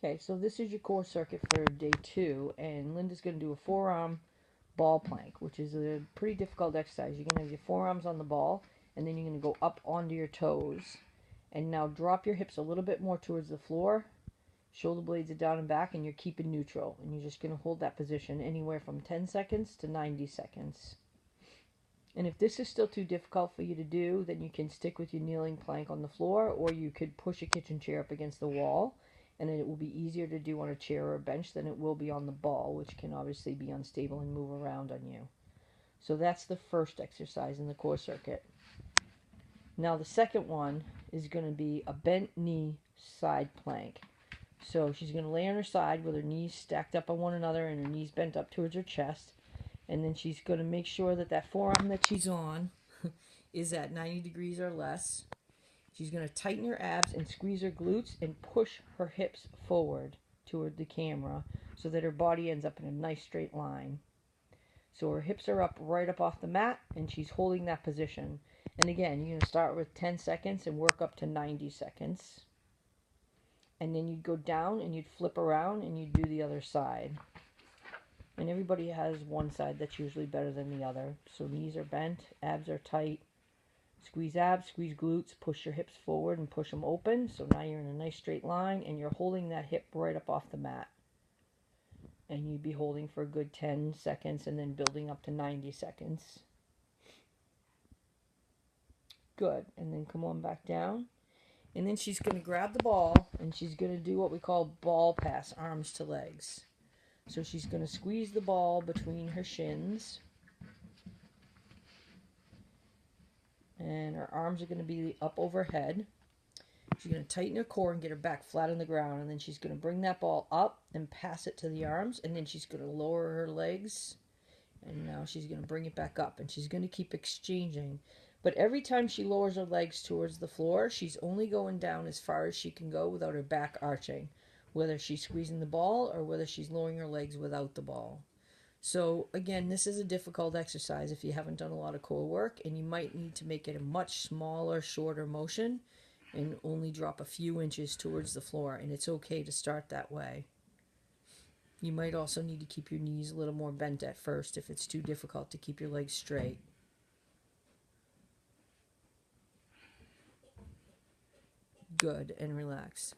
Okay, so this is your core circuit for day 2, and Linda's going to do a forearm ball plank, which is a pretty difficult exercise. You're going to have your forearms on the ball, and then you're going to go up onto your toes. And now drop your hips a little bit more towards the floor. Shoulder blades are down and back, and you're keeping neutral. And you're just going to hold that position anywhere from 10 seconds to 90 seconds. And if this is still too difficult for you to do, then you can stick with your kneeling plank on the floor, or you could push a kitchen chair up against the wall, and it will be easier to do on a chair or a bench than it will be on the ball, which can obviously be unstable and move around on you. So that's the first exercise in the core circuit. Now the second one is going to be a bent knee side plank. So she's going to lay on her side with her knees stacked up on one another and her knees bent up towards her chest. And then she's going to make sure that that forearm that she's on is at 90 degrees or less. She's going to tighten her abs and squeeze her glutes and push her hips forward toward the camera so that her body ends up in a nice straight line. So her hips are up right up off the mat, and she's holding that position. And again, you're going to start with 10 seconds and work up to 90 seconds. And then you'd go down and you'd flip around and you'd do the other side. And everybody has one side that's usually better than the other. So knees are bent, abs are tight. Squeeze abs, squeeze glutes, push your hips forward and push them open. So now you're in a nice straight line and you're holding that hip right up off the mat. And you'd be holding for a good 10 seconds and then building up to 90 seconds. Good. And then come on back down. And then she's going to grab the ball and she's going to do what we call ball pass, arms to legs. So she's going to squeeze the ball between her shins. And her arms are going to be up overhead. She's going to tighten her core and get her back flat on the ground. And then she's going to bring that ball up and pass it to the arms. And then she's going to lower her legs. And now she's going to bring it back up. And she's going to keep exchanging. But every time she lowers her legs towards the floor, she's only going down as far as she can go without her back arching. Whether she's squeezing the ball or whether she's lowering her legs without the ball. So again, this is a difficult exercise if you haven't done a lot of core work, and you might need to make it a much smaller, shorter motion and only drop a few inches towards the floor, and it's okay to start that way. You might also need to keep your knees a little more bent at first if it's too difficult to keep your legs straight. Good, and relax.